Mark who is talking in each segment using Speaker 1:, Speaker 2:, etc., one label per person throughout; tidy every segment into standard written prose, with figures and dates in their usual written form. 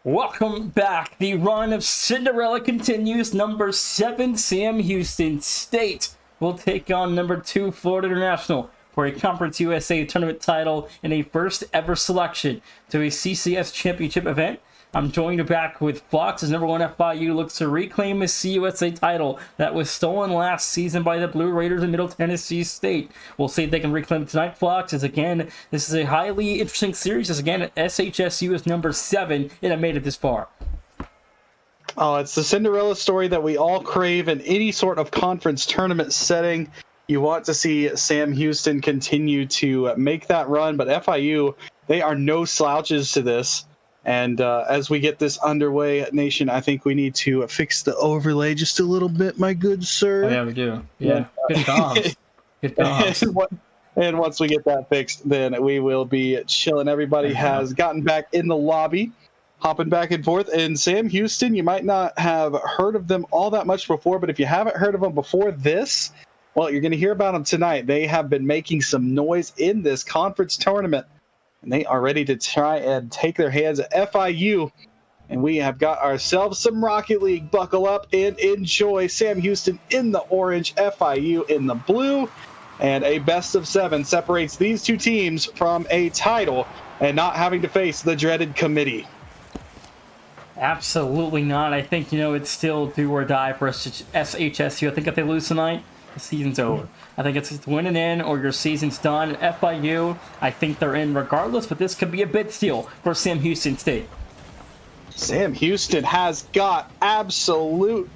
Speaker 1: Welcome back. The run of Cinderella continues. Number 7, Sam Houston State will take on number 2, Florida International for a Conference USA tournament title in a first ever selection to a CCS championship event. I'm joined back with Fox as number 1 FIU looks to reclaim his CUSA title that was stolen last season by the Blue Raiders in Middle Tennessee State. We'll see if they can reclaim it tonight, Fox, as again, this is a highly interesting series, as again, SHSU is number 7, and it made it this far.
Speaker 2: Oh, it's the Cinderella story that we all crave in any sort of conference tournament setting. You want to see Sam Houston continue to make that run, but FIU, they are no slouches to this. And as we get this underway, Nation, I think we need to fix the overlay just a little bit, my good sir.
Speaker 1: Oh, yeah, we do. Yeah, good comms. Good comms.
Speaker 2: And once we get that fixed, then we will be chilling. Everybody has gotten back in the lobby, hopping back and forth. And Sam Houston, you might not have heard of them all that much before, but if you haven't heard of them before this, well, you're going to hear about them tonight. They have been making some noise in this conference tournament, and they are ready to try and take their hands at FIU. And we have got ourselves some Rocket League. Buckle up and enjoy. Sam Houston in the orange, FIU in the blue. And a best of 7 separates these two teams from a title and not having to face the dreaded committee.
Speaker 1: Absolutely not. I think, it's still do or die for SHSU. I think if they lose tonight, the season's over. I think it's winning in or your season's done. FIU, I think they're in regardless, but this could be a bid steal for Sam Houston State.
Speaker 2: Sam Houston has got absolute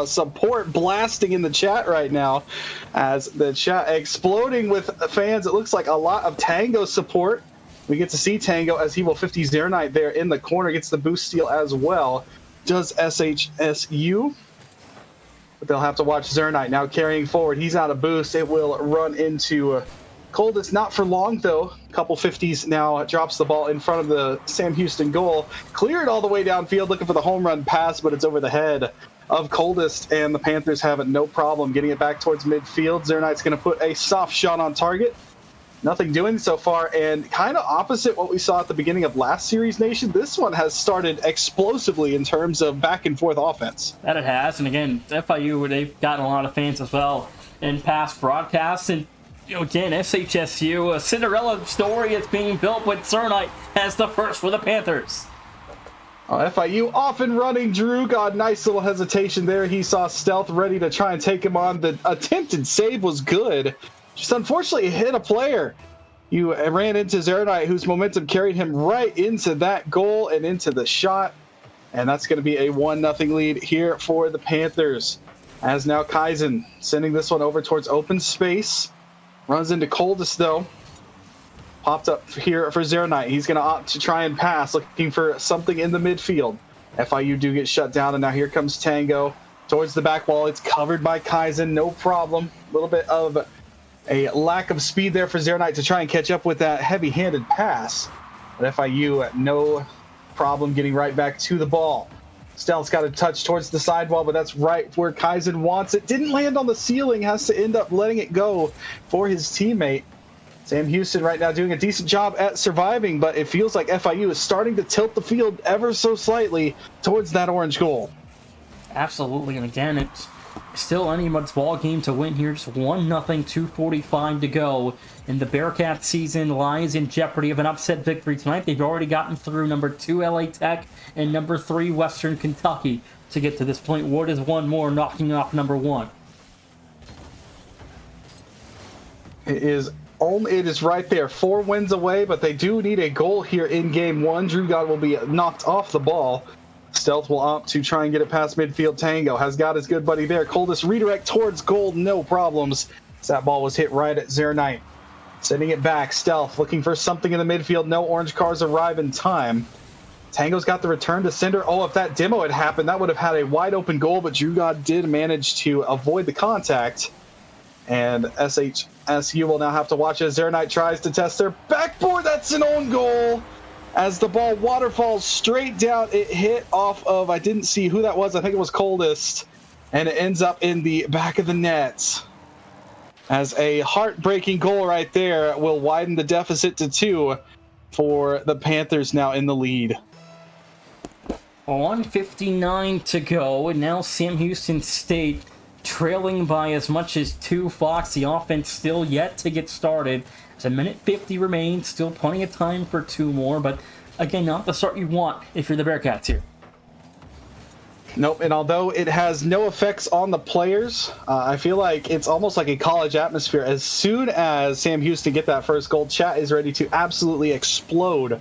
Speaker 2: support blasting in the chat right now, as the chat exploding with fans. It looks like a lot of Tango support. We get to see Tango as he will 50 Zernight there in the corner, gets the boost steal as well. Does SHSU? But they'll have to watch Zernight now carrying forward. He's out of boost. It will run into Coldest, not for long though. Couple 50s now, drops the ball in front of the Sam Houston goal. Cleared all the way downfield, looking for the home run pass, but it's over the head of Coldest, and the Panthers have no problem getting it back towards midfield. Zernight's going to put a soft shot on target. Nothing doing so far, and kind of opposite what we saw at the beginning of last series, Nation. This one has started explosively in terms of back and forth offense.
Speaker 1: That it has, and again, FIU, they've gotten a lot of fans as well in past broadcasts, and again, SHSU, a Cinderella story is being built, but Zernight has the first for the Panthers.
Speaker 2: FIU off and running. Drew got nice little hesitation there. He saw Stealth ready to try and take him on. The attempted save was good. Just unfortunately hit a player. You ran into Zernight, whose momentum carried him right into that goal and into the shot. And that's going to be a 1-0 lead here for the Panthers. As now Kaizen sending this one over towards open space. Runs into Coldest, though. Popped up here for Zernight. He's going to opt to try and pass, looking for something in the midfield. FIU do get shut down, and now here comes Tango towards the back wall. It's covered by Kaizen, no problem. A little bit of a lack of speed there for Zernight to try and catch up with that heavy-handed pass. But FIU, no problem getting right back to the ball. Stealth's got a touch towards the sidewall, but that's right where Kaizen wants it. Didn't land on the ceiling, has to end up letting it go for his teammate. Sam Houston right now doing a decent job at surviving, but it feels like FIU is starting to tilt the field ever so slightly towards that orange goal.
Speaker 1: Absolutely, and again, it's still anyone's ball game to win here. Just 1-0, 2:45 to go. And the Bearcat season lies in jeopardy of an upset victory tonight. They've already gotten through number 2 LA Tech and number 3 Western Kentucky to get to this point. What is one more, knocking off number 1?
Speaker 2: It is right there. 4 wins away, but they do need a goal here in game 1. Drew God will be knocked off the ball. Stealth will opt to try and get it past midfield. Tango has got his good buddy there. Coldest redirect towards goal, no problems. That ball was hit right at Zernight. Sending it back. Stealth looking for something in the midfield. No orange cars arrive in time. Tango's got the return to sender. Oh, if that demo had happened, that would have had a wide open goal, but Drew God did manage to avoid the contact. And SHSU will now have to watch as Zernight tries to test their backboard. That's an own goal. As the ball waterfalls straight down, it hit off of, I didn't see who that was. I think it was Coldest. And it ends up in the back of the net. As a heartbreaking goal right there will widen the deficit to 2. for the Panthers now in the lead.
Speaker 1: 1:59 to go, and now Sam Houston State trailing by as much as 2 Fox. The offense still yet to get started. There's a minute 50 remains, still plenty of time for 2 more, but again, not the start you want if you're the Bearcats here.
Speaker 2: Nope, and although it has no effects on the players, I feel like it's almost like a college atmosphere. As soon as Sam Houston get that first goal, chat is ready to absolutely explode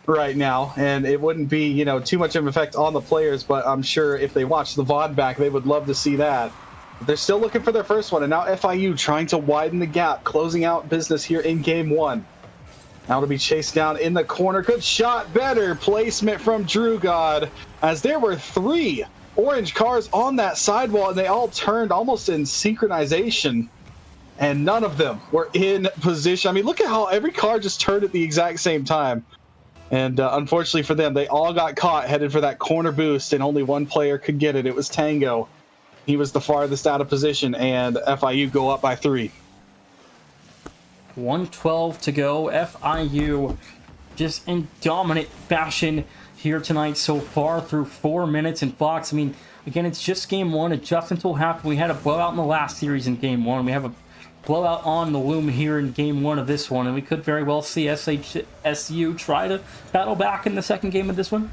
Speaker 2: right now, and it wouldn't be, you know, too much of an effect on the players, but I'm sure if they watch the VOD back, they would love to see that. But they're still looking for their first one, and now FIU trying to widen the gap, closing out business here in game 1. Now to be chased down in the corner. Good shot. Better placement from Drew God, as there were 3 orange cars on that sidewall, and they all turned almost in synchronization, and none of them were in position. I mean, look at how every car just turned at the exact same time. And unfortunately for them, they all got caught headed for that corner boost, and only one player could get it. It was Tango. He was the farthest out of position, and FIU go up by 3.
Speaker 1: 1:12 to go. FIU just in dominant fashion here tonight so far through 4 minutes. And Fox, I mean, again, it's just game 1. Adjustments will happen. We had a blowout in the last series in game 1. We have a blowout on the loom here in game 1 of this one, and we could very well see SHSU try to battle back in the second game of this one.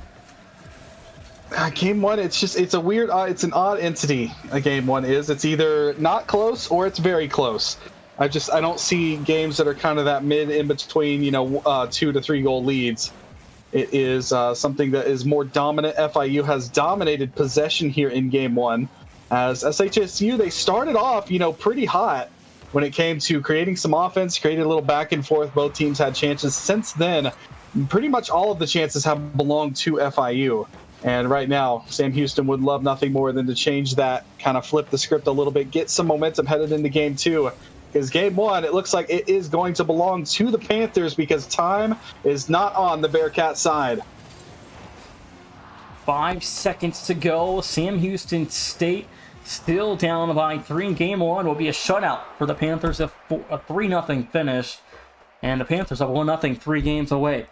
Speaker 2: Game 1, it's a weird, it's an odd entity. Game 1 is. It's either not close or it's very close. I don't see games that are kind of that mid in between, you know, 2 to 3 goal leads. It is something that is more dominant. FIU has dominated possession here in game 1, as SHSU, they started off, you know, pretty hot when it came to creating some offense, created a little back and forth. Both teams had chances. Since then, pretty much all of the chances have belonged to FIU. And right now, Sam Houston would love nothing more than to change that, kind of flip the script a little bit, get some momentum headed into game 2. Because game 1, it looks like it is going to belong to the Panthers, because time is not on the Bearcat side.
Speaker 1: 5 seconds to go. Sam Houston State still down by 3 in game 1. Will be a shutout for the Panthers, a 3-0 finish. And the Panthers are 1-0, 3 games away.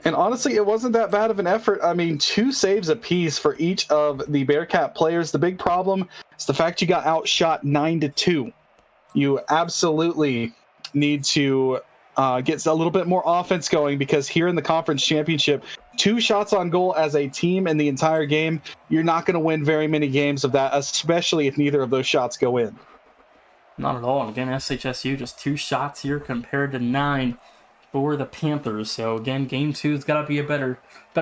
Speaker 2: And honestly, it wasn't that bad of an effort. I mean, 2 saves apiece for each of the Bearcat players. The big problem is the fact you got outshot 9-2. You absolutely need to get a little bit more offense going, because here in the conference championship, 2 shots on goal as a team in the entire game, you're not going to win very many games of that, especially if neither of those shots go in.
Speaker 1: Not at all. Again, SHSU just 2 shots here compared to 9 for the Panthers. So again, game 2's got to be a better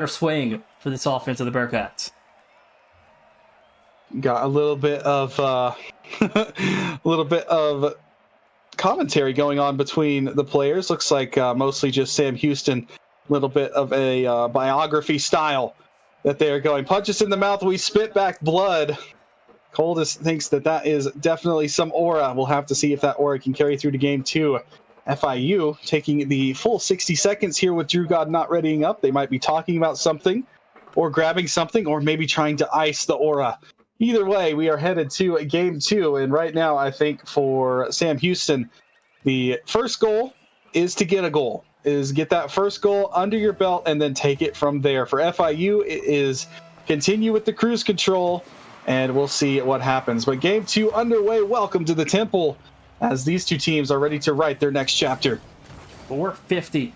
Speaker 1: swing for this offense of the Bearcats.
Speaker 2: Got a little bit of commentary going on between the players. Looks like mostly just Sam Houston. A little bit of a biography style that they're going. Punch us in the mouth, we spit back blood. Coldest thinks that is definitely some aura. We'll have to see if that aura can carry through to game 2. FIU taking the full 60 seconds here with Drew God not readying up. They might be talking about something, or grabbing something, or maybe trying to ice the aura. Either way, we are headed to game 2, and right now I think for Sam Houston, the first goal is to get a goal. Is get that first goal under your belt and then take it from there. For FIU, it is continue with the cruise control, and we'll see what happens. But game 2 underway. Welcome to the Temple, as these 2 teams are ready to write their next chapter.
Speaker 1: 4:50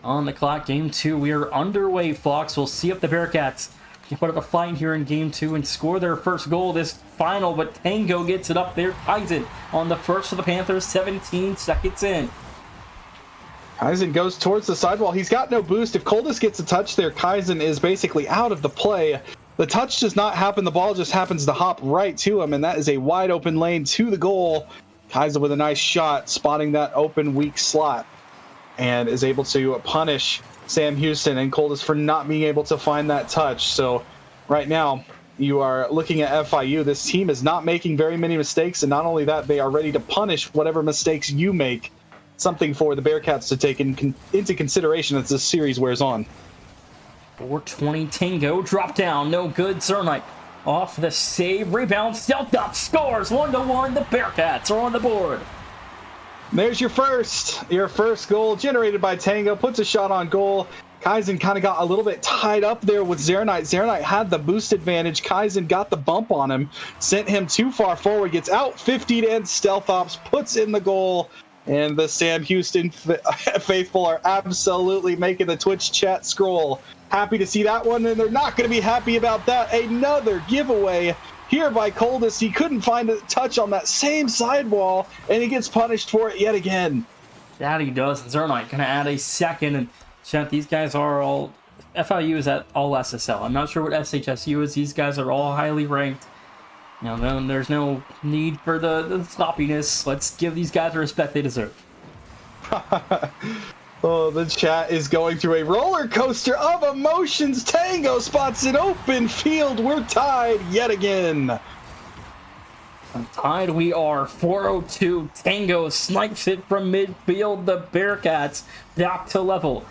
Speaker 1: on the clock. Game 2, we are underway, Fox. We'll see if the Bearcats can put up a fight here in game 2 and score their first goal this final, but Tango gets it up there. Kaizen on the first of the Panthers, 17 seconds in.
Speaker 2: Kaizen goes towards the sidewall. He's got no boost. If Coldest gets a touch there, Kaizen is basically out of the play. The touch does not happen. The ball just happens to hop right to him, and that is a wide open lane to the goal. Kaizen with a nice shot, spotting that open, weak slot, and is able to punish Sam Houston and Coldest for not being able to find that touch. So right now, you are looking at FIU. This team is not making very many mistakes, and not only that, they are ready to punish whatever mistakes you make. Something for the Bearcats to take into consideration as this series wears on.
Speaker 1: 4:20 Tango, drop down, no good. Zernite off the save, rebound, stealth up, scores 1-1. The Bearcats are on the board.
Speaker 2: There's your first goal generated by Tango. Puts a shot on goal. Kaizen kind of got a little bit tied up there with Zernite. Zernite had the boost advantage. Kaizen got the bump on him, sent him too far forward, gets out 50'd and Stealth Ops puts in the goal. And the Sam Houston faithful are absolutely making the Twitch chat scroll. Happy to see that one, and they're not going to be happy about that. Another giveaway here by Coldest. He couldn't find a touch on that same sidewall, and he gets punished for it yet again.
Speaker 1: That he does. Zernite going to add a second, and chat, these guys are all... FIU is at all SSL. I'm not sure what SHSU is. These guys are all highly ranked. You know, there's no need for the sloppiness. Let's give these guys the respect they deserve.
Speaker 2: Oh, the chat is going through a roller coaster of emotions. Tango spots an open field. We're tied yet again.
Speaker 1: Tied we are. 402. Tango snipes it from midfield. The Bearcats back to level.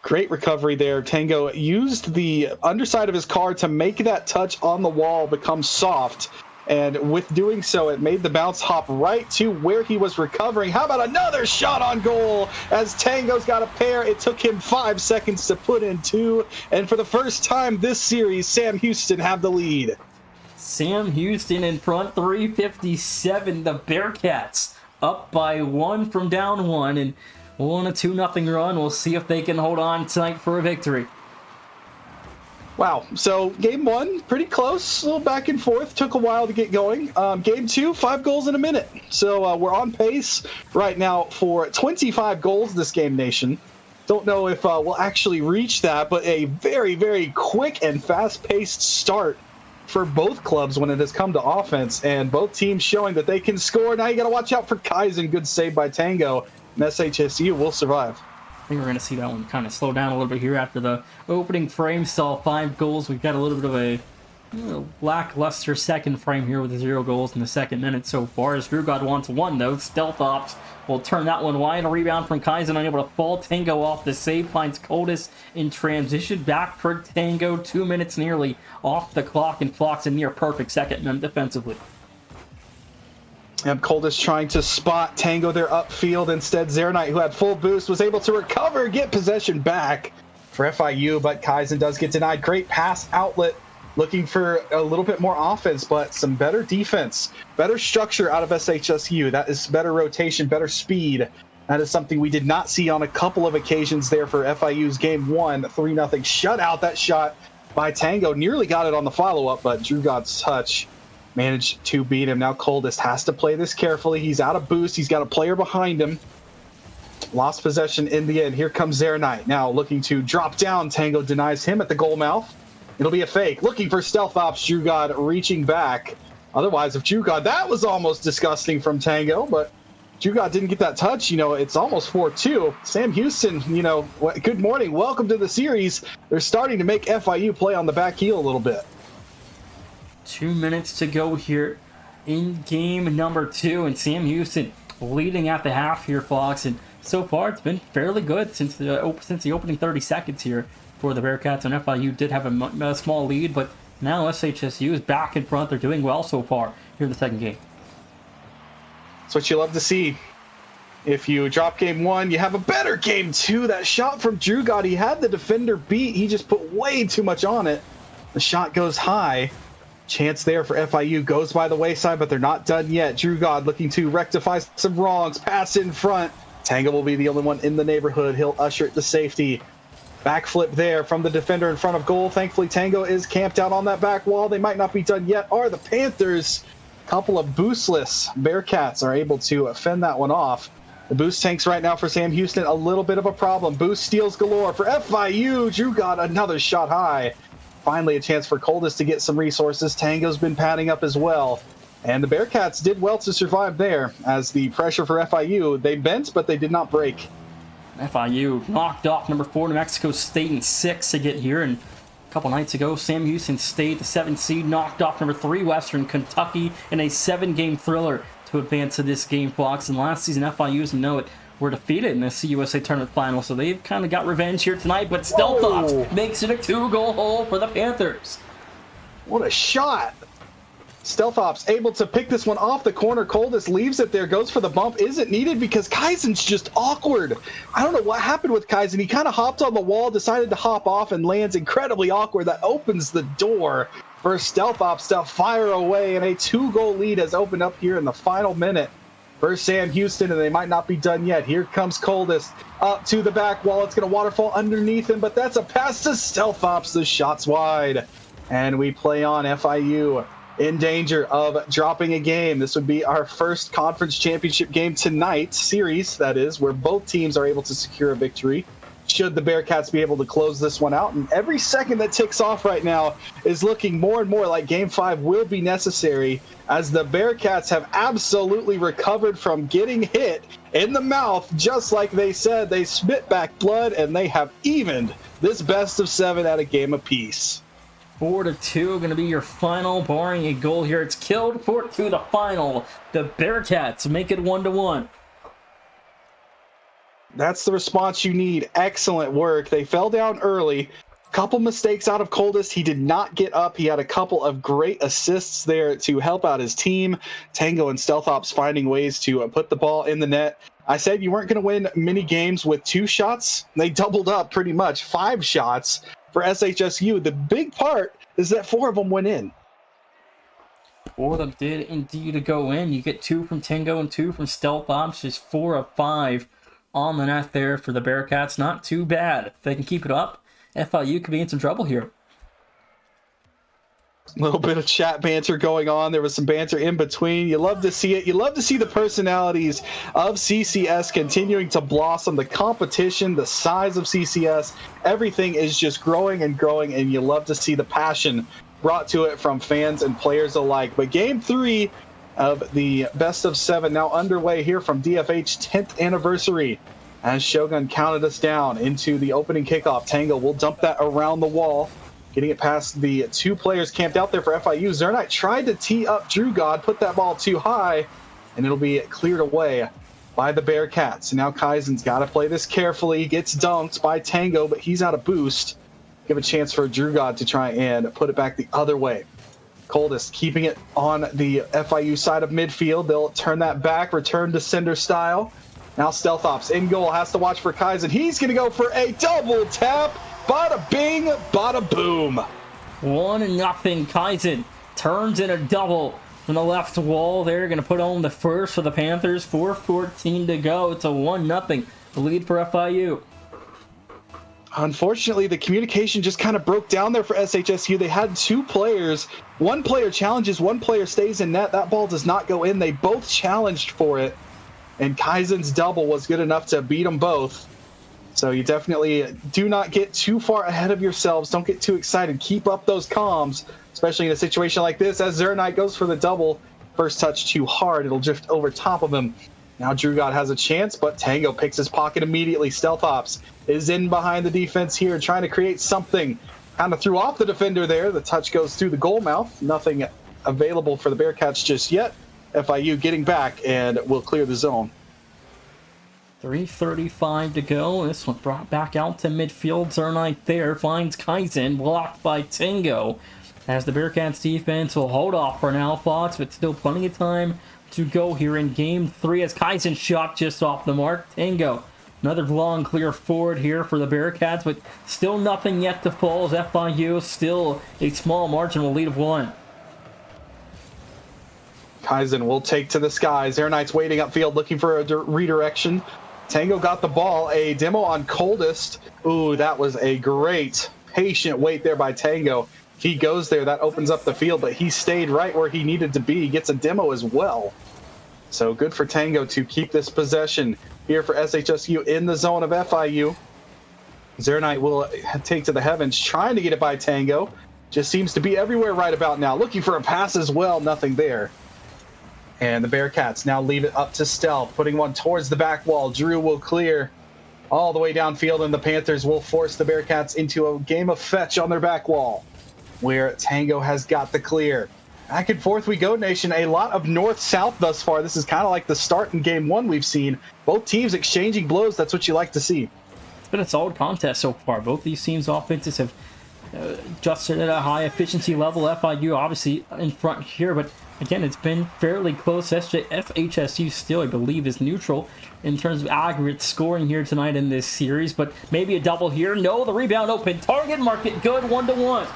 Speaker 2: Great recovery there. Tango used the underside of his car to make that touch on the wall become soft. And with doing so, it made the bounce hop right to where he was recovering. How about another shot on goal as Tango's got a pair? It took him 5 seconds to put in 2. And for the first time this series, Sam Houston have the lead.
Speaker 1: Sam Houston in front, 357. The Bearcats up by 1 from down 1. And on a 2-0 run. We'll see if they can hold on tonight for a victory.
Speaker 2: Wow, so game 1, pretty close, a little back and forth, took a while to get going. Game 2, 5 goals in a minute. So we're on pace right now for 25 goals this game, Nation. Don't know if we'll actually reach that, but a very, very quick and fast-paced start for both clubs when it has come to offense, and both teams showing that they can score. Now you got to watch out for Kaizen. Good save by Tango, and SHSU will survive.
Speaker 1: I think we're going to see that one kind of slow down a little bit here after the opening frame saw 5 goals. We've got a little bit of a lackluster second frame here with 0 goals in the second minute so far. As Drugod wants 1, though. Stealth Ops will turn that one wide. A rebound from Kaizen, unable to fall. Tango off the save, finds Coldest in transition. Back for Tango, 2 minutes nearly off the clock, and clocks a near perfect second minute defensively.
Speaker 2: Yep, Coldest trying to spot Tango there upfield. Instead, Zernite, who had full boost, was able to recover, get possession back for FIU, but Kaizen does get denied. Great pass outlet, looking for a little bit more offense, but some better defense, better structure out of SHSU. That is better rotation, better speed. That is something we did not see on a couple of occasions there for FIU's game 1, 3-0 shutout. That shot by Tango nearly got it on the follow-up, but Drugod's touch managed to beat him. Now Coldest has to play this carefully. He's out of boost. He's got a player behind him. Lost possession in the end. Here comes Zernite. Now looking to drop down. Tango denies him at the goal mouth. It'll be a fake. Looking for Stealth Ops. Drugod reaching back. Otherwise, if Drugod, that was almost disgusting from Tango, but Drugod didn't get that touch. You know, it's almost 4-2. Sam Houston, you know, good morning. Welcome to the series. They're starting to make FIU play on the back heel a little bit.
Speaker 1: 2 minutes to go here in game number 2, and Sam Houston leading at the half here, Fox. And so far, it's been fairly good since the opening 30 seconds here for the Bearcats. And FIU did have a small lead, but now SHSU is back in front. They're doing well so far here in the second game.
Speaker 2: That's what you love to see. If you drop game 1, you have a better game 2. That shot from Drugod, he had the defender beat. He just put way too much on it. The shot goes high. Chance there for FIU goes by the wayside, but they're not done yet. Drugod looking to rectify some wrongs. Pass in front. Tango will be the only one in the neighborhood. He'll usher it to safety. Backflip there from the defender in front of goal. Thankfully, Tango is camped out on that back wall. They might not be done yet. Are the Panthers? A couple of boostless Bearcats are able to fend that one off. The boost tanks right now for Sam Houston, a little bit of a problem. Boost steals galore for FIU. Drugod, another shot high. Finally, a chance for Coldest to get some resources. Tango's been padding up as well. And the Bearcats did well to survive there, as the pressure for FIU, they bent, but they did not break.
Speaker 1: FIU knocked off number 4 New Mexico State in 6 to get here. And a couple nights ago, Sam Houston State, the 7th seed, knocked off number 3 Western Kentucky in a 7-game thriller to advance to this game, Fox. And last season, FIU, as you know it, were defeated in the CUSA tournament final, so they've kind of got revenge here tonight, but Stealth Ops makes it a 2-goal hole for the Panthers.
Speaker 2: What a shot. Stealth Ops able to pick this one off the corner. Coldest leaves it there, goes for the bump. Isn't needed because Kaizen's just awkward. I don't know what happened with Kaizen. He kind of hopped on the wall, decided to hop off, and lands incredibly awkward. That opens the door for Stealth Ops to fire away, and a 2-goal lead has opened up here in the final minute for Sam Houston, and they might not be done yet. Here comes Coldest up to the back wall. It's going to waterfall underneath him, but that's a pass to Stealth Ops. The shot's wide, and we play on. FIU in danger of dropping a game. This would be our first conference championship game tonight, series that is, where both teams are able to secure a victory should the Bearcats be able to close this one out. And every second that ticks off right now is looking more and more like Game 5 will be necessary, as the Bearcats have absolutely recovered from getting hit in the mouth. Just like they said, they spit back blood, and they have evened this best of 7 at a game apiece.
Speaker 1: 4-2 going to be your final, barring a goal here. It's killed. 4-2 the final. The Bearcats make it 1-1.
Speaker 2: That's the response you need. Excellent work. They fell down early. Couple mistakes out of Coldest. He did not get up. He had a couple of great assists there to help out his team. Tango and Stealth Ops finding ways to put the ball in the net. I said you weren't going to win many games with 2 shots. They doubled up pretty much, 5 shots for SHSU. The big part is that 4 of them went in.
Speaker 1: 4 of them did indeed go in. You get 2 from Tango and 2 from Stealth Ops. Just 4 of 5 on the net there for the Bearcats. Not too bad. If they can keep it up, FIU could be in some trouble here.
Speaker 2: A little bit of chat banter going on. There was some banter in between. You love to see it. You love to see the personalities of CCS continuing to blossom. The competition, the size of CCS, everything is just growing and growing, and you love to see the passion brought to it from fans and players alike. But Game 3 of the best of 7 now underway here from DFH 10th anniversary, as Shogun counted us down into the opening kickoff. Tango will dump that around the wall, getting it past the 2 players camped out there for FIU. Zernite tried to tee up Drew God, put that ball too high, and it'll be cleared away by the Bearcats. And now Kaizen's got to play this carefully. He gets dunked by Tango, but he's out of boost. Give a chance for Drew God to try and put it back the other way. Coldest keeping it on the FIU side of midfield. They'll turn that back, return to sender style. Now Stealth Ops in goal, has to watch for Kaizen. He's going to go for a double tap. Bada bing, bada boom.
Speaker 1: 1-0. Kaizen turns in a double from the left wall. They're going to put on the first for the Panthers. 4:14 to go. It's a 1-0 lead for FIU.
Speaker 2: Unfortunately, the communication just kind of broke down there for SHSU. They had 2 players. One player challenges, one player stays in net. That ball does not go in. They both challenged for it, and Kaizen's double was good enough to beat them both. So you definitely do not get too far ahead of yourselves. Don't get too excited. Keep up those comms, especially in a situation like this. As Zernite goes for the double, first touch too hard. It'll drift over top of him. Now Drew God has a chance, but Tango picks his pocket immediately. Stealth Ops is in behind the defense here, trying to create something. Kind of threw off the defender there. The touch goes through the goal mouth. Nothing available for the Bearcats just yet. FIU getting back and will clear the zone.
Speaker 1: 3:35 to go. This one brought back out to midfield. Zernite there finds Kaizen, blocked by Tango. As the Bearcats defense will hold off for now, Fox, but still plenty of time to go here in Game 3 as Kaizen shot just off the mark. Tango, another long clear forward here for the Bearcats, but still nothing yet to fall as FIU still a small marginal lead of 1.
Speaker 2: Kaizen will take to the skies. Air Knight's waiting upfield looking for a redirection. Tango got the ball. A demo on Coldest. Ooh, that was a great patient wait there by Tango. If he goes there, that opens up the field, but he stayed right where he needed to be. He gets a demo as well. So good for Tango to keep this possession here for SHSU in the zone of FIU. Zernite will take to the heavens, trying to get it by Tango. Just seems to be everywhere right about now. Looking for a pass as well. Nothing there. And the Bearcats now leave it up to Stealth, putting one towards the back wall. Drew will clear all the way downfield, and the Panthers will force the Bearcats into a game of fetch on their back wall, where Tango has got the clear. Back and forth we go, Nation. A lot of north-south thus far. This is kind of like the start in Game 1 we've seen. Both teams exchanging blows. That's what you like to see.
Speaker 1: It's been a solid contest so far. Both these teams' offenses have adjusted at a high efficiency level. FIU obviously in front here, but again, it's been fairly close. FHSU still, I believe, is neutral in terms of aggregate scoring here tonight in this series, but maybe a double here. No, the rebound open. Target market good, 1-1.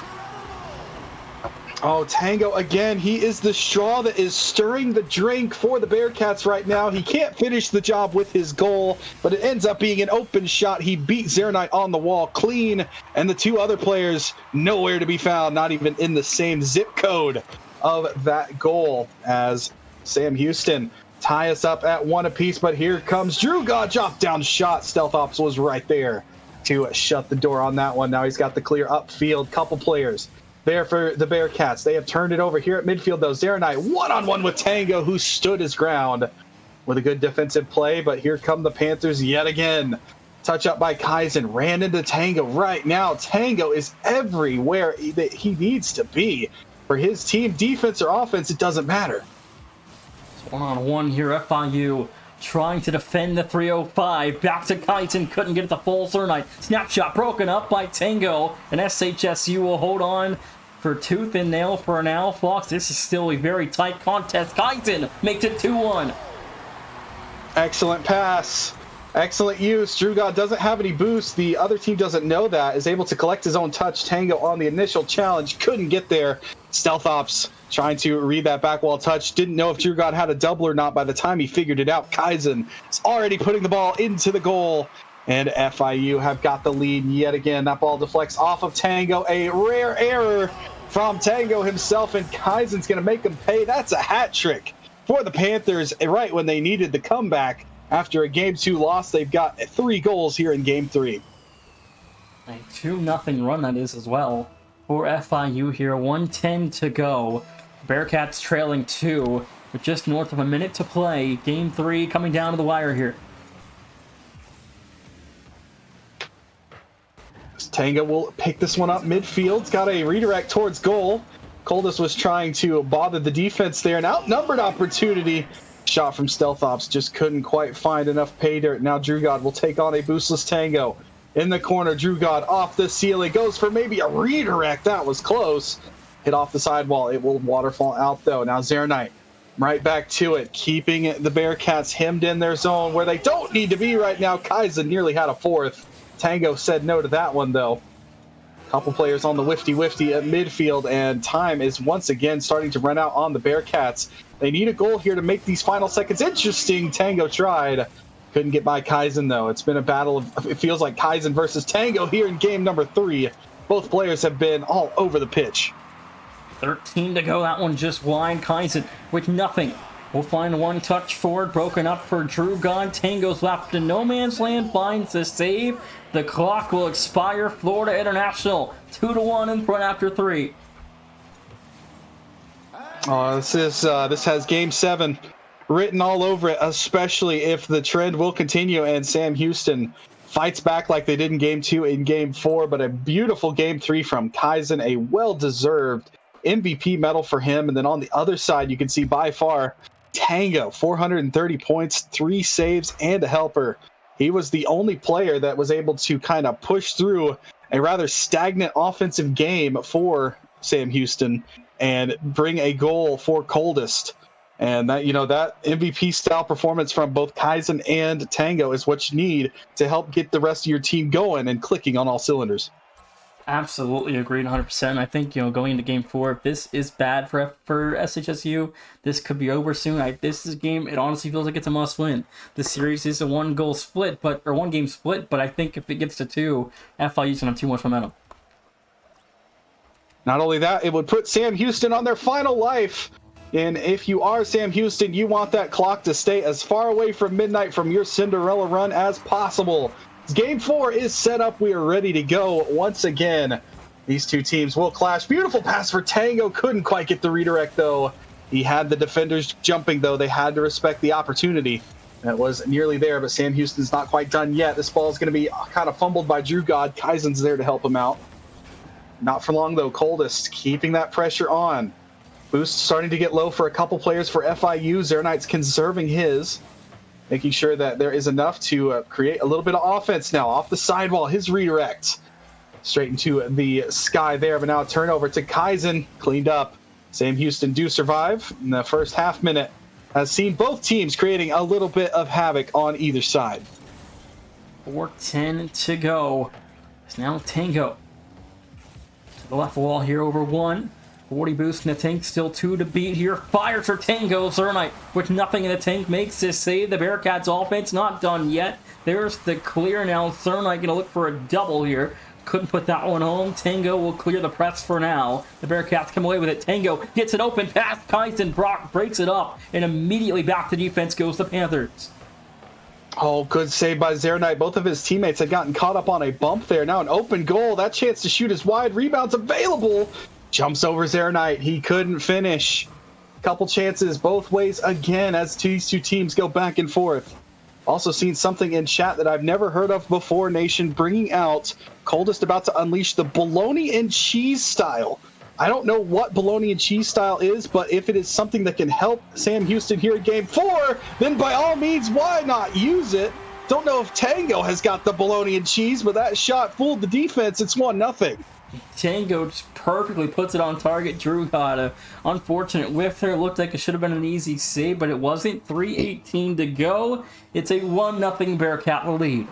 Speaker 2: Oh, Tango again. He is the straw that is stirring the drink for the Bearcats right now. He can't finish the job with his goal, but it ends up being an open shot. He beat Zeronite on the wall clean, and the two other players nowhere to be found, not even in the same zip code of that goal, as Sam Houston tie us up at 1 apiece. But here comes Drew God, drop down shot. Stealth Ops was right there to shut the door on that one. Now he's got the clear upfield. Couple players there for the Bearcats. They have turned it over here at midfield, though. Zeronite one-on-one with Tango, who stood his ground with a good defensive play. But here come the Panthers yet again. Touch up by Kaizen, ran into Tango right now. Tango is everywhere that he needs to be for his team. Defense or offense, it doesn't matter.
Speaker 1: It's 1-on-1 here. FIU trying to defend the 305. Back to Kaizen, couldn't get it to full. Zeronite snapshot broken up by Tango, and SHSU will hold on for tooth and nail for now. Fox, this is still a very tight contest. Kaizen makes it 2-1.
Speaker 2: Excellent pass. Excellent use. Drew God doesn't have any boost. The other team doesn't know that. Is able to collect his own touch. Tango on the initial challenge. Couldn't get there. Stealth Ops trying to read that back wall touch. Didn't know if Drew God had a double or not by the time he figured it out. Kaizen is already putting the ball into the goal. And FIU have got the lead yet again. That ball deflects off of Tango. A rare error from Tango himself. And Kaizen's going to make him pay. That's a hat trick for the Panthers right when they needed the comeback. After a Game 2 loss, they've got 3 goals here in Game 3.
Speaker 1: A 2-0 run that is as well for FIU here. 1:10 to go. Bearcats trailing 2 with just north of a minute to play. Game 3 coming down to the wire here.
Speaker 2: Tango will pick this one up midfield. Got a redirect towards goal. Coldest was trying to bother the defense there. An outnumbered opportunity. Shot from Stealth Ops, just couldn't quite find enough pay dirt. Now Drew God will take on a boostless Tango. In the corner, Drew God off the ceiling. Goes for maybe a redirect. That was close. Hit off the sidewall. It will waterfall out, though. Now Zeronite right back to it, keeping the Bearcats hemmed in their zone where they don't need to be right now. Kaizen nearly had a fourth. Tango said no to that one, though. Couple players on the wifty at midfield, and time is once again starting to run out on the Bearcats. They need a goal here to make these final seconds interesting. Tango tried. Couldn't get by Kaizen, though. It's been a battle of, it feels like Kaizen versus Tango here in game number 3. Both players have been all over the pitch.
Speaker 1: 13 to go. That one just wide. Kaizen with nothing. We'll find one touch forward, broken up for Drew God. Tango's left in no man's land, finds the save. The clock will expire. Florida International 2-1 in front after 3.
Speaker 2: This has Game 7 written all over it, especially if the trend will continue and Sam Houston fights back like they did in Game 2 and Game 4. But a beautiful Game 3 from Kaizen, a well-deserved MVP medal for him. And then on the other side, you can see by far Tango, 430 points, 3 saves, and a helper. He was the only player that was able to kind of push through a rather stagnant offensive game for Sam Houston and bring a goal for Coldest. And that, that MVP style performance from both Kaizen and Tango is what you need to help get the rest of your team going and clicking on all cylinders.
Speaker 1: Absolutely agreed 100%. I think, going into game 4, if this is bad for SHSU, this could be over soon. This is a game, it honestly feels like it's a must win. The series is a one game split, but I think if it gets to 2, FIU's going to have too much momentum.
Speaker 2: Not only that, it would put Sam Houston on their final life. And if you are Sam Houston, you want that clock to stay as far away from midnight from your Cinderella run as possible. Game 4 is set up. We are ready to go once again. These two teams will clash. Beautiful pass for Tango. Couldn't quite get the redirect, though. He had the defenders jumping, though. They had to respect the opportunity. That was nearly there, but Sam Houston's not quite done yet. This ball is going to be kind of fumbled by Drew God. Kaizen's there to help him out. Not for long, though. Coldest keeping that pressure on. Boost starting to get low for a couple players for FIU. Zeronite's conserving his. Making sure that there is enough to create a little bit of offense now. Off the sidewall, his redirect. straight into the sky there. But now a turnover to Kaizen, cleaned up. Sam Houston do survive in the first half minute. Has seen both teams creating a little bit of havoc on either side.
Speaker 1: 4:10 to go. It's now Tango. To the left wall here over 1. 40 boost in the tank, still 2 to beat here. Fires for Tango. Zernite with nothing in the tank makes this save. The Bearcats offense not done yet. There's the clear now. Zernite going to look for a double here. Couldn't put that one home. Tango will clear the press for now. The Bearcats come away with it. Tango gets it open past Kaizen. Brock breaks it up, and immediately back to defense goes the Panthers.
Speaker 2: Oh, good save by Zernite. Both of his teammates had gotten caught up on a bump there. Now an open goal. That chance to shoot is wide. Rebound's available. Jumps over Zernite. He couldn't finish. Couple chances both ways again as these two teams go back and forth. Also seen something in chat that I've never heard of before, Nation, bringing out Coldest about to unleash the bologna and cheese style. I don't know what bologna and cheese style is, but if it is something that can help Sam Houston here in Game 4, then by all means, why not use it? Don't know if Tango has got the bologna and cheese, but that shot fooled the defense. It's 1-0.
Speaker 1: Tango just perfectly puts it on target. Drew got a unfortunate whiff there. It looked like it should have been an easy save, but it wasn't. 3:18 to go. It's a 1-0 Bearcat lead.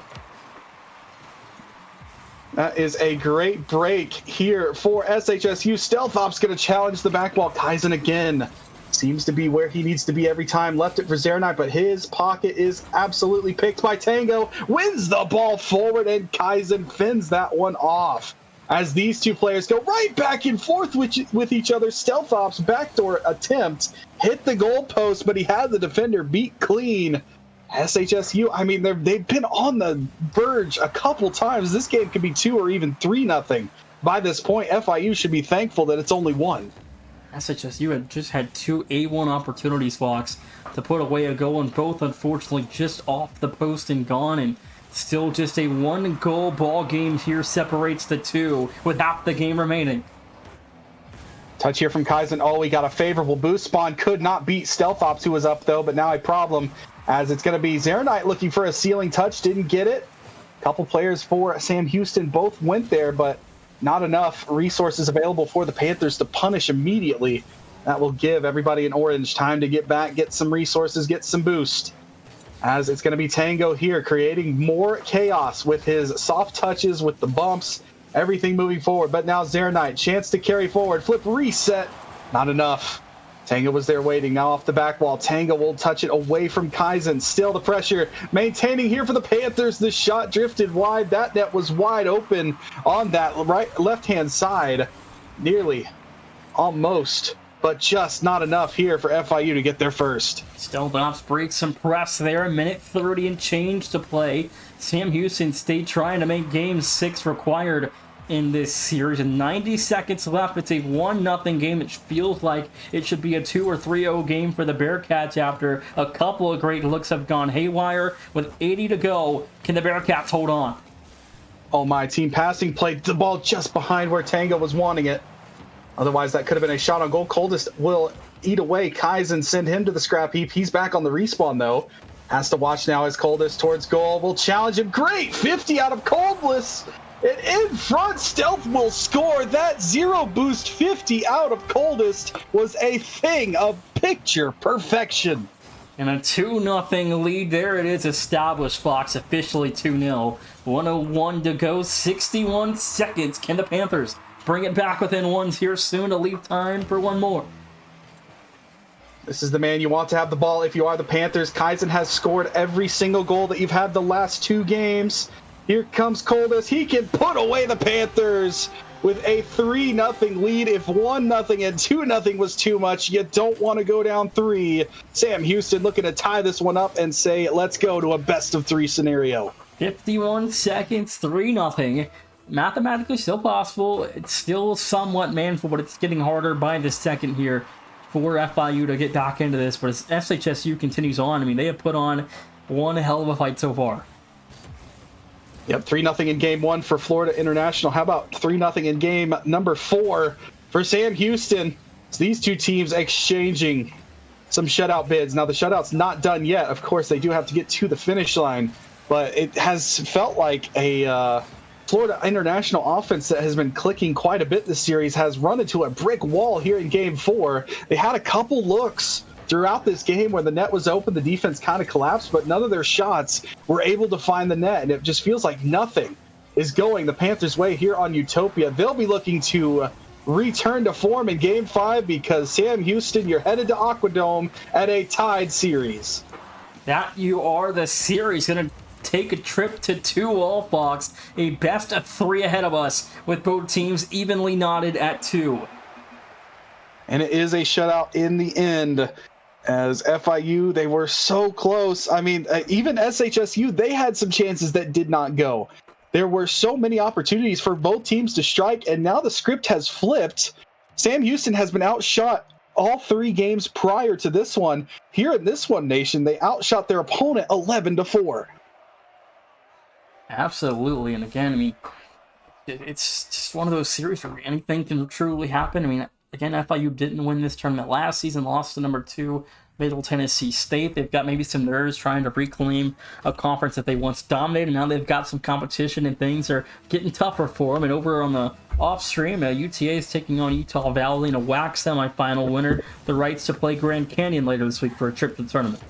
Speaker 2: That is a great break here for SHSU. Stealth Ops going to challenge the back wall. Kaizen again. Seems to be where he needs to be every time. Left it for Zernite, but his pocket is absolutely picked by Tango. Wins the ball forward, and Kaizen fends that one off. As these two players go right back and forth with each other. Stealth Ops backdoor attempt hit the goalpost, but he had the defender beat clean. SHSU, I mean, they've been on the verge a couple times. This game could be 2 or even 3-0. By this point, FIU should be thankful that it's only 1.
Speaker 1: SHSU had just had 2 A1 opportunities, Fox, to put away a goal, and both unfortunately just off the post and gone, and still just a 1-goal ball game here separates the two with half the game remaining.
Speaker 2: Touch here from Kaizen. Oh, we got a favorable boost. Spawn could not beat Stealth Ops, who was up, though, but now a problem as it's going to be Zernite looking for a ceiling touch. Didn't get it. A couple players for Sam Houston both went there, but not enough resources available for the Panthers to punish immediately. That will give everybody in orange time to get back, get some resources, get some boost. As it's going to be Tango here, creating more chaos with his soft touches, with the bumps, everything moving forward. But now Zernite, chance to carry forward, flip, reset, not enough. Tango was there waiting, now off the back wall. Tango will touch it away from Kaizen. Still the pressure, maintaining here for the Panthers. The shot drifted wide. That net was wide open on that left-hand side. Nearly, almost, but just not enough here for FIU to get there first.
Speaker 1: Stealth Ops breaks some press there. A minute 30 and change to play. Sam Houston stayed trying to make game 6 required in this series, and 90 seconds left. It's a 1-0 game. It feels like it should be a 2 or 3-0 game for the Bearcats after a couple of great looks have gone haywire. With 80 to go, can the Bearcats hold on?
Speaker 2: Oh my, team passing played the ball just behind where Tango was wanting it. Otherwise, that could have been a shot on goal. Coldest will eat away Kaizen, send him to the scrap heap. He's back on the respawn, though. Has to watch now as Coldest towards goal. Will challenge him. Great! 50 out of Coldless. And in front, Stealth will score. That 0 boost 50 out of Coldest was a thing of picture perfection.
Speaker 1: And a 2-0 lead. There it is established, Fox. Officially 2-0. 1:01 to go. 61 seconds. Can the Panthers bring it back within ones here soon to leave time for one more?
Speaker 2: This is the man you want to have the ball if you are the Panthers. Kaizen has scored every single goal that you've had the last 2 games. Here comes Coldest. He can put away the Panthers with a 3-0 lead. If 1-0 and 2-0 was too much, you don't want to go down 3. Sam Houston looking to tie this one up and say, let's go to a best-of-3 scenario.
Speaker 1: 51 seconds, 3-0. Mathematically still possible. It's still somewhat manageable, but it's getting harder by the second here for FIU to get back into this. But as SHSU continues on, I mean, they have put on one hell of a fight so far.
Speaker 2: Yep, 3-0 in game 1 for Florida International. How about 3-0 in game number 4 for Sam Houston? So these two teams exchanging some shutout bids. Now, the shutout's not done yet. Of course, they do have to get to the finish line, but it has felt like a Florida International offense that has been clicking quite a bit this series has run into a brick wall here in Game 4. They had a couple looks throughout this game where the net was open, the defense kind of collapsed, but none of their shots were able to find the net, and it just feels like nothing is going the Panthers' way here on Utopia. They'll be looking to return to form in Game 5 because Sam Houston, you're headed to Aquadome at a tied series.
Speaker 1: That you are. The series going to take a trip to 2-all, Fox. A best of 3 ahead of us with both teams evenly knotted at 2.
Speaker 2: And it is a shutout in the end. As FIU, they were so close. I mean, even SHSU, they had some chances that did not go. There were so many opportunities for both teams to strike, and now the script has flipped. Sam Houston has been outshot all 3 games prior to this one. Here in this one, Nation, they outshot their opponent 11-4.
Speaker 1: Absolutely, and again, I mean, it's just one of those series where anything can truly happen. I mean, again, FIU didn't win this tournament last season, lost to number 2, Middle Tennessee State. They've got maybe some nerves trying to reclaim a conference that they once dominated. Now they've got some competition and things are getting tougher for them. And over on the off stream, UTA is taking on Utah Valley in a WAC semifinal winner. The rights to play Grand Canyon later this week for a trip to the tournament.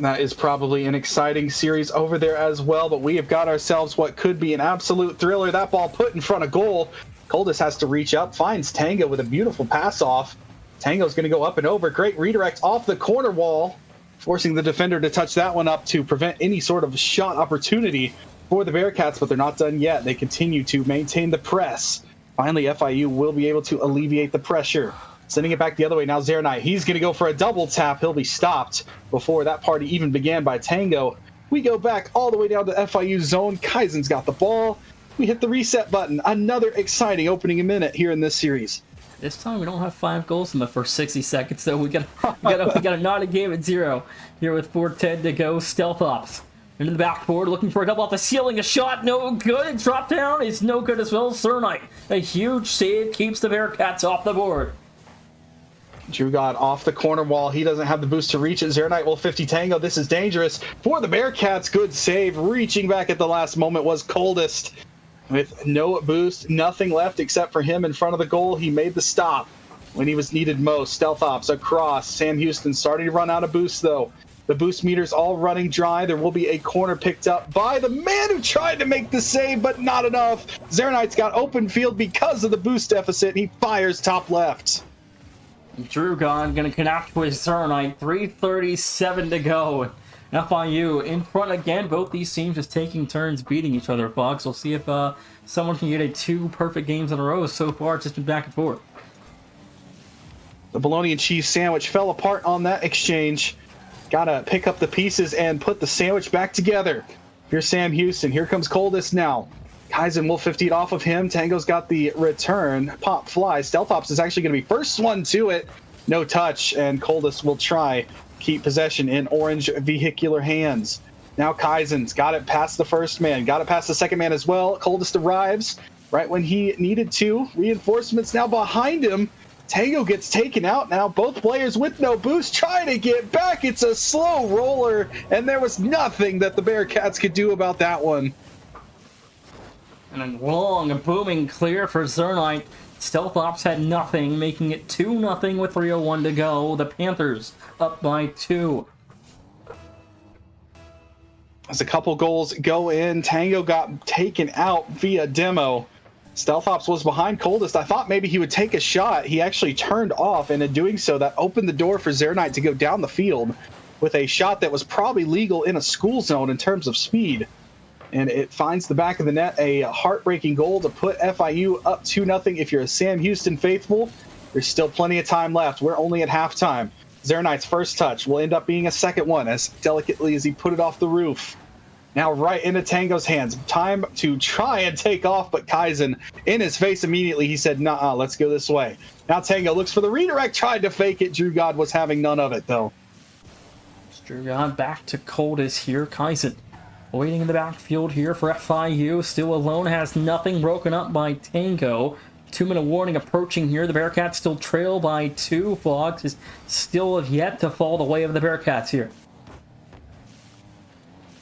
Speaker 2: That is probably an exciting series over there as well, but we have got ourselves what could be an absolute thriller. That ball put in front of goal. Coldest has to reach up, finds Tango with a beautiful pass off. Tango's going to go up and over. Great redirect off the corner wall, forcing the defender to touch that one up to prevent any sort of shot opportunity for the Bearcats, but they're not done yet. They continue to maintain the press. Finally, FIU will be able to alleviate the pressure. Sending it back the other way now, Zernite. He's going to go for a double tap. He'll be stopped before that party even began by Tango. We go back all the way down to FIU zone. Kaizen's got the ball. We hit the reset button. Another exciting opening minute here in this series.
Speaker 1: This time we don't have 5 goals in the first 60 seconds, though. We got a knotted game at 0 here with 4:10 to go. Stealth Ops into the backboard, looking for a double off the ceiling. A shot, no good. It dropped down. It's no good as well. Cernite, a huge save, keeps the Bearcats off the board.
Speaker 2: Drew got off the corner wall. He doesn't have the boost to reach it. Zernite will 50 Tango. This is dangerous for the Bearcats. Good save. Reaching back at the last moment was Coldest. With no boost, nothing left except for him in front of the goal. He made the stop when he was needed most. Stealth Ops across. Sam Houston starting to run out of boost, though. The boost meter's all running dry. There will be a corner picked up by the man who tried to make the save, but not enough. Zernite's got open field because of the boost deficit. He fires top left.
Speaker 1: Drugon going to connect with Cernite. 3:37 to go. FIU in front again. Both these teams just taking turns beating each other, Fox. We'll see if someone can get 2 perfect games in a row. So far, it's just been back and forth.
Speaker 2: The bologna and cheese sandwich fell apart on that exchange. Gotta pick up the pieces and put the sandwich back together. Here's Sam Houston. Here comes Coldest now. Kaizen will 50 it off of him. Tango's got the return. Pop fly. Stealth Ops is actually going to be first one to it. No touch, and Coldest will try keep possession in orange vehicular hands. Now Kaizen's got it past the first man. Got it past the second man as well. Coldest arrives right when he needed to. Reinforcements now behind him. Tango gets taken out now. Both players with no boost trying to get back. It's a slow roller, and there was nothing that the Bearcats could do about that one.
Speaker 1: And a long, booming clear for Zernite. Stealth Ops had nothing, making it 2-0 with 3:01 to go. The Panthers up by 2.
Speaker 2: As a couple goals go in, Tango got taken out via demo. Stealth Ops was behind Coldest. I thought maybe he would take a shot. He actually turned off, and in doing so, that opened the door for Zernite to go down the field with a shot that was probably legal in a school zone in terms of speed. And it finds the back of the net, a heartbreaking goal to put FIU up 2-0. If you're a Sam Houston faithful, there's still plenty of time left. We're only at halftime. Zernite's first touch will end up being a second one, as delicately as he put it off the roof. Now right into Tango's hands. Time to try and take off, but Kaizen in his face immediately. He said, nah, let's go this way. Now Tango looks for the redirect, tried to fake it. Drew God was having none of it, though.
Speaker 1: Drew God back to Coldest here. Kaizen waiting in the backfield here for FIU. Still alone, has nothing, broken up by Tango. 2-minute warning approaching here. The Bearcats still trail by 2. Fox is still have yet to fall the way of the Bearcats here.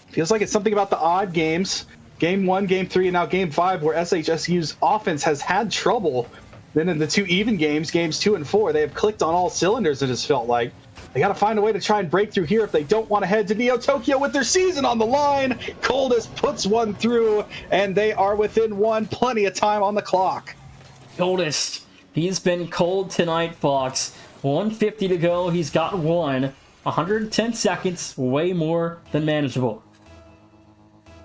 Speaker 2: Feels like it's something about the odd games. Game 1, Game 3, and now Game 5, where SHSU's offense has had trouble. Then in the 2 even games, Games 2 and 4, they have clicked on all cylinders, it has felt like. They got to find a way to try and break through here if they don't want to head to Neo Tokyo with their season on the line. Coldest puts one through, and they are within one. Plenty of time on the clock.
Speaker 1: Coldest. He's been cold tonight, Fox. 150 to go. He's got one. 110 seconds. Way more than manageable.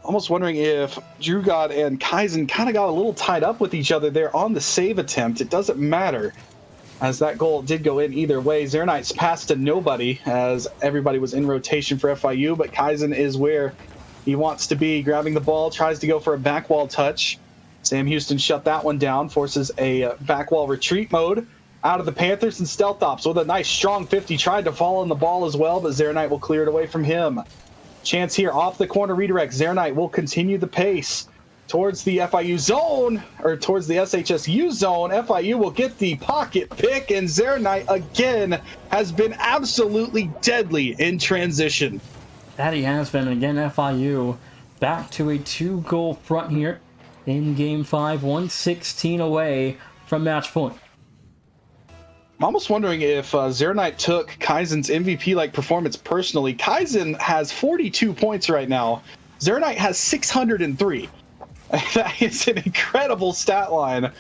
Speaker 2: Almost wondering if Drew God and Kaizen kind of got a little tied up with each other there on the save attempt. It doesn't matter, as that goal did go in either way. Zernites passed to nobody as everybody was in rotation for FIU, but Kaizen is where he wants to be, grabbing the ball, tries to go for a back wall touch. Sam Houston shut that one down, forces a back wall retreat mode out of the Panthers, and Stealth Ops with a nice strong 50 tried to fall on the ball as well, but Zernite will clear it away from him. Chance here off the corner redirect. Zernite will continue the pace towards the FIU zone, or towards the SHSU zone. FIU will get the pocket pick, and Zernite again has been absolutely deadly in transition.
Speaker 1: That he has been. Again, FIU back to a 2-goal front here in Game 5, 116 away from match point.
Speaker 2: I'm almost wondering if Zernite took Kaizen's MVP-like performance personally. Kaizen has 42 points right now. Zernite has 603. That is an incredible stat line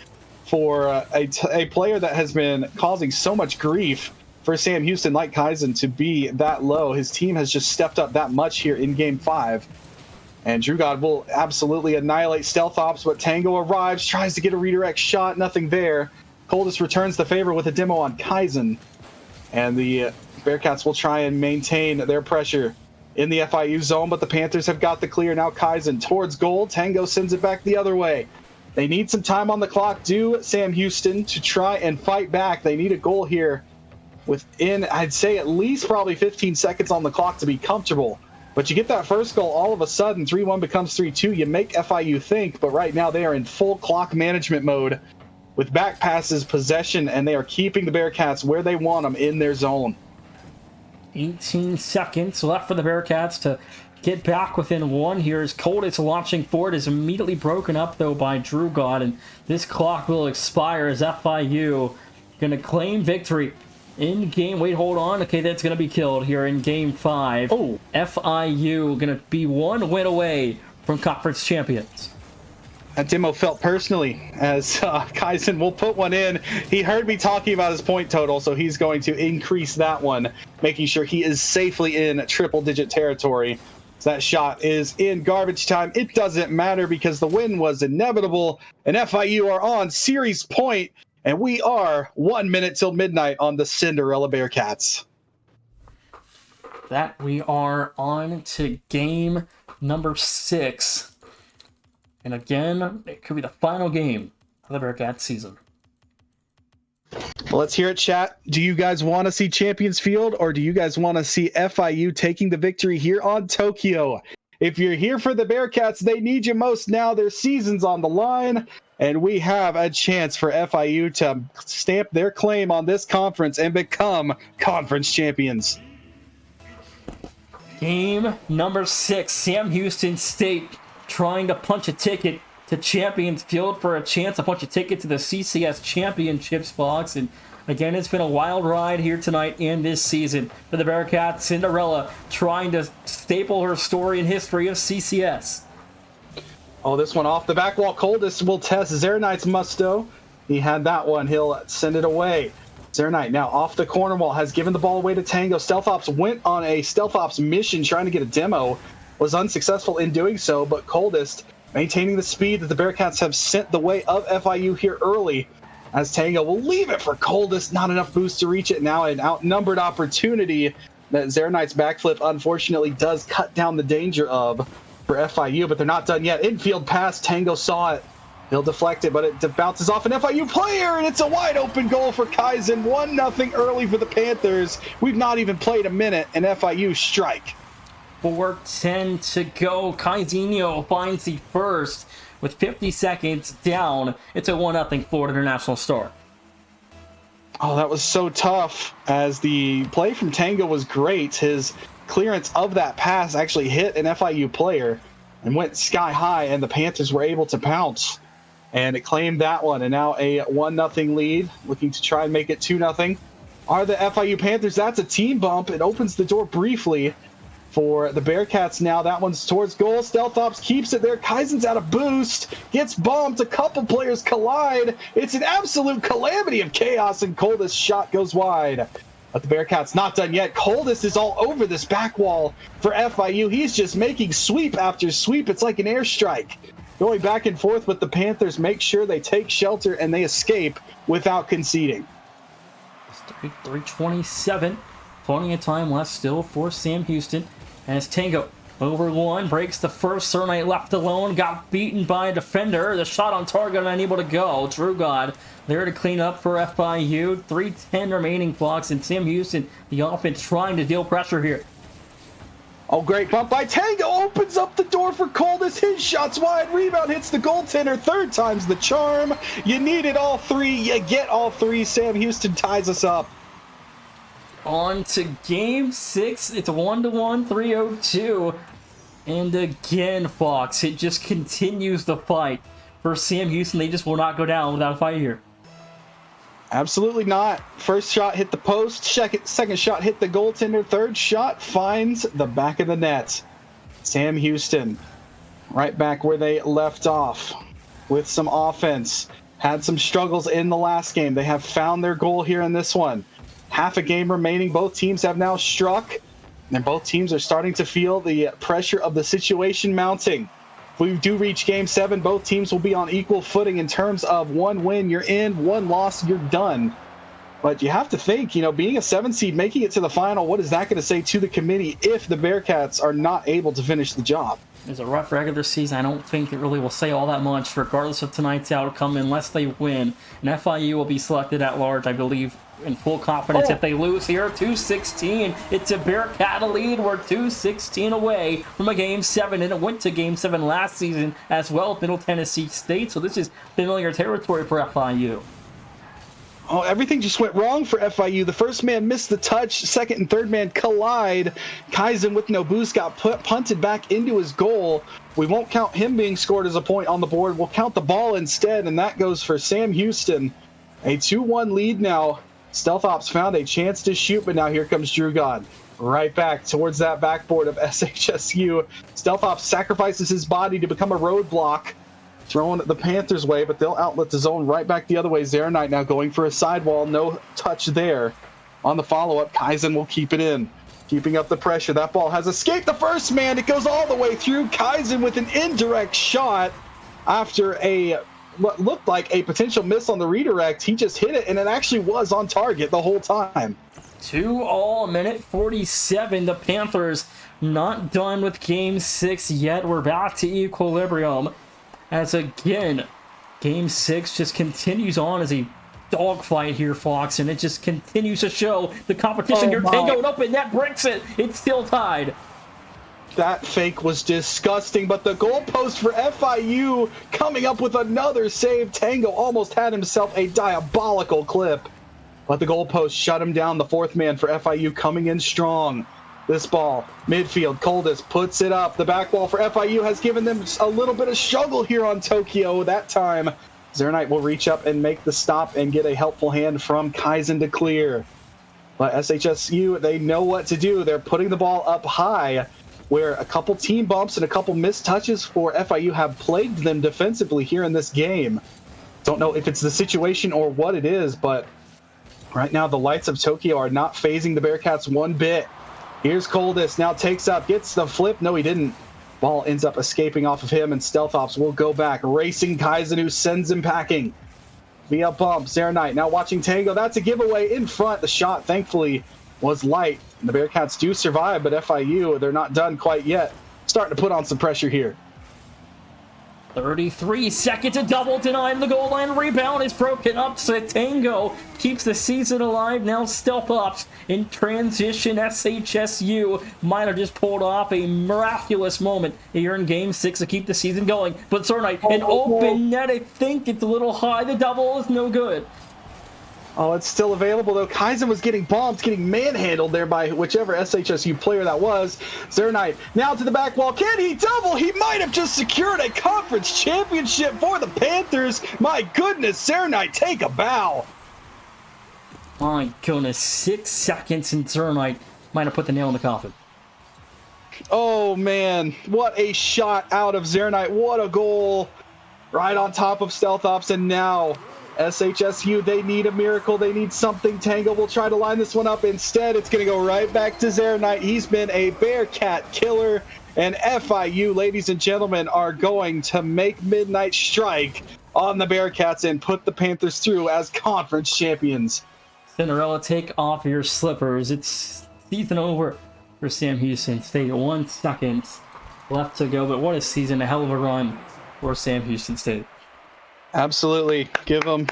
Speaker 2: for a player that has been causing so much grief for Sam Houston like Kaizen to be that low. His team has just stepped up that much here in Game 5. And Drew God will absolutely annihilate Stealth Ops, but Tango arrives, tries to get a redirect shot, nothing there. Coldest returns the favor with a demo on Kaizen. And the Bearcats will try and maintain their pressure in the FIU zone, but the Panthers have got the clear. Now Kaizen towards goal. Tango sends it back the other way. They need some time on the clock, do Sam Houston, to try and fight back. They need a goal here within, I'd say, at least probably 15 seconds on the clock to be comfortable. But you get that first goal, all of a sudden, 3-1 becomes 3-2. You make FIU think, but right now they are in full clock management mode with back passes, possession, and they are keeping the Bearcats where they want them in their zone.
Speaker 1: 18 seconds left for the Bearcats to get back within one here as Coldest launching forward is immediately broken up, though, by Drew God, and this clock will expire as FIU going to claim victory in game. Wait, hold on. Okay, that's going to be killed here in Game 5.
Speaker 2: Oh.
Speaker 1: FIU going to be one win away from conference champions.
Speaker 2: That demo felt personally, as Kaizen will put one in. He heard me talking about his point total, so he's going to increase that one, making sure he is safely in triple-digit territory. So that shot is in garbage time. It doesn't matter because the win was inevitable, and FIU are on series point, and we are 1 minute till midnight on the Cinderella Bearcats.
Speaker 1: That we are on to game number 6. And again, it could be the final game of the Bearcats season.
Speaker 2: Well, let's hear it, chat. Do you guys want to see Champions Field, or do you guys want to see FIU taking the victory here on Tokyo? If you're here for the Bearcats, they need you most now. Their season's on the line, and we have a chance for FIU to stamp their claim on this conference and become conference champions.
Speaker 1: Game number 6, Sam Houston State trying to punch a ticket to Champions Field for a chance to punch a ticket to the CCS Championships, Fox. And again, it's been a wild ride here tonight and this season for the Bearcats. Cinderella trying to staple her story and history of CCS.
Speaker 2: Oh, this one off the back wall. Coldest will test Zernite's musto. He had that one. He'll send it away. Zernite now off the corner wall has given the ball away to Tango. Stealth Ops went on a Stealth Ops mission trying to get a demo. Was unsuccessful in doing so, but Coldest maintaining the speed that the Bearcats have sent the way of FIU here early, as Tango will leave it for Coldest. Not enough boost to reach it now. An outnumbered opportunity that Zernite's backflip unfortunately does cut down the danger of for FIU, but they're not done yet. Infield pass, Tango saw it. He'll deflect it, but it bounces off an FIU player, and it's a wide open goal for Kaizen. 1-0 early for the Panthers. We've not even played a minute, and FIU strike.
Speaker 1: 4:10 to go. Kaizinho finds the first with 50 seconds down. It's a 1-0 Florida International start.
Speaker 2: Oh, that was so tough, as the play from Tango was great. His clearance of that pass actually hit an FIU player. and went sky high, and the Panthers were able to pounce and claim that one. And now a 1-0 lead, looking to try and make it 2-0. Are the FIU Panthers? That's a team bump. It opens the door briefly for the Bearcats now. That one's towards goal. Stealth Ops keeps it there. Kaizen's out of boost. Gets bumped. A couple players collide. It's an absolute calamity of chaos, and Coldest shot goes wide. But the Bearcats not done yet. Coldest is all over this back wall for FIU. He's just making sweep after sweep. It's like an airstrike. Going back and forth, but the Panthers make sure they take shelter and they escape without conceding.
Speaker 1: 3:27. Plenty of time left still for Sam Houston. As Tango over one, breaks the first. Cernite left alone, got beaten by a defender. The shot on target unable to go. True God there to clean up for FIU. 3:10 remaining clocks, and Sam Houston, the offense, trying to deal pressure here.
Speaker 2: Oh, great bump by Tango. Opens up the door for Coldest. His shot's wide. Rebound hits the goaltender. Third time's the charm. You needed all three. You get all three. Sam Houston ties us up.
Speaker 1: On to game 6. It's 1-1, 3:02. And again, Fox, it just continues the fight for Sam Houston. They just will not go down without a fight here.
Speaker 2: Absolutely not. First shot hit the post. Second shot hit the goaltender. Third shot finds the back of the net. Sam Houston right back where they left off with some offense. Had some struggles in the last game. They have found their goal here in this one. Half a game remaining. Both teams have now struck, and both teams are starting to feel the pressure of the situation mounting. If we do reach game 7, both teams will be on equal footing in terms of one win, you're in, one loss, you're done. But you have to think, being a 7 seed, making it to the final, what is that going to say to the committee if the Bearcats are not able to finish the job?
Speaker 1: It's a rough regular season. I don't think it really will say all that much, regardless of tonight's outcome, unless they win. And FIU will be selected at large, I believe, in full confidence. If they lose here, 2-16. It's a Bearcat lead. We're 2-16 away from a Game 7, and it went to Game 7 last season as well with Middle Tennessee State, so this is familiar territory for FIU.
Speaker 2: Oh, everything just went wrong for FIU. The first man missed the touch. Second and third man collide. Kaizen with no boost got punted back into his goal. We won't count him being scored as a point on the board. We'll count the ball instead, and that goes for Sam Houston. A 2-1 lead now. Stealth Ops found a chance to shoot, but now here comes Drew God. Right back towards that backboard of SHSU. Stealth Ops sacrifices his body to become a roadblock. Throwing the Panthers' way, but they'll outlet the zone right back the other way. Zeronite now going for a sidewall. No touch there. On the follow-up, Kaizen will keep it in. Keeping up the pressure. That ball has escaped the first man. It goes all the way through. Kaizen with an indirect shot after what looked like a potential miss on the redirect. He just hit it, and it actually was on target the whole time.
Speaker 1: 2-2, minute 47. The Panthers not done with Game 6 yet. We're back to equilibrium. As again, Game 6 just continues on as a dogfight here, Fox, and it just continues to show the competition. You're going up, and that breaks it. It's still tied.
Speaker 2: That fake was disgusting, but the goalpost for FIU coming up with another save. Tango almost had himself a diabolical clip, but the goalpost shut him down. The fourth man for FIU coming in strong. This ball, midfield, Coldest puts it up. The back wall for FIU has given them a little bit of struggle here on Tokyo. That time, Zeronite will reach up and make the stop and get a helpful hand from Kaizen to clear. But SHSU, they know what to do. They're putting the ball up high, where a couple team bumps and a couple missed touches for FIU have plagued them defensively here in this game. Don't know if it's the situation or what it is, but right now the lights of Tokyo are not phasing the Bearcats one bit. Here's Coldest, now takes up, gets the flip. No, he didn't. Ball ends up escaping off of him, and Stealth Ops will go back. Racing Kaizen, who sends him packing. Via bump, Zeronite now watching Tango. That's a giveaway in front. The shot, thankfully, was light. The Bearcats do survive, but FIU, they're not done quite yet. Starting to put on some pressure here.
Speaker 1: 33 seconds, a double denied. The goal line rebound is broken up. So Tango keeps the season alive. Now Stealth Ops in transition. SHSU might have just pulled off a miraculous moment here in Game 6 to keep the season going. But Zeronite, an open net. I think it's a little high. The double is no good.
Speaker 2: Oh, it's still available, though. Kaizen was getting bombed, getting manhandled there by whichever SHSU player that was. Zernite now to the back wall. Can he double? He might have just secured a conference championship for the Panthers. My goodness, Zernite, take a bow.
Speaker 1: My goodness, 6 seconds and Zernite might have put the nail in the coffin.
Speaker 2: Oh, man. What a shot out of Zernite. What a goal. Right on top of Stealth Ops, and now SHSU, they need a miracle. They need something. Tango will try to line this one up. Instead, it's going to go right back to Zernite. He's been a Bearcat killer. And FIU, ladies and gentlemen, are going to make Midnight strike on the Bearcats and put the Panthers through as conference champions.
Speaker 1: Cinderella, take off your slippers. It's season over for Sam Houston State. 1 second left to go, but what a season. A hell of a run for Sam Houston State.
Speaker 2: Absolutely. Give them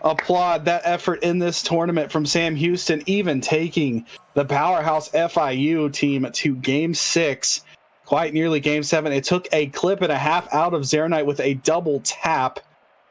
Speaker 2: applaud that effort in this tournament from Sam Houston, even taking the powerhouse FIU team to game 6, quite nearly game 7. It took a clip and a half out of Zernite with a double tap.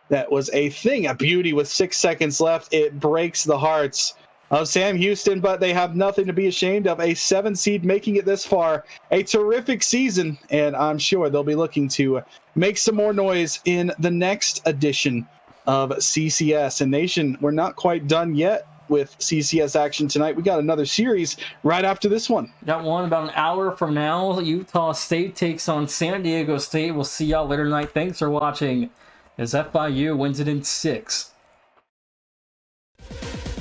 Speaker 2: That was a thing of beauty with 6 seconds left. It breaks the hearts of Sam Houston, but they have nothing to be ashamed of. A 7 seed making it this far. A terrific season, and I'm sure they'll be looking to make some more noise in the next edition of CCS. And Nation, we're not quite done yet with CCS action tonight. We got another series right after this one.
Speaker 1: Got one about an hour from now. Utah State takes on San Diego State. We'll see y'all later tonight. Thanks for watching as FIU wins it in 6.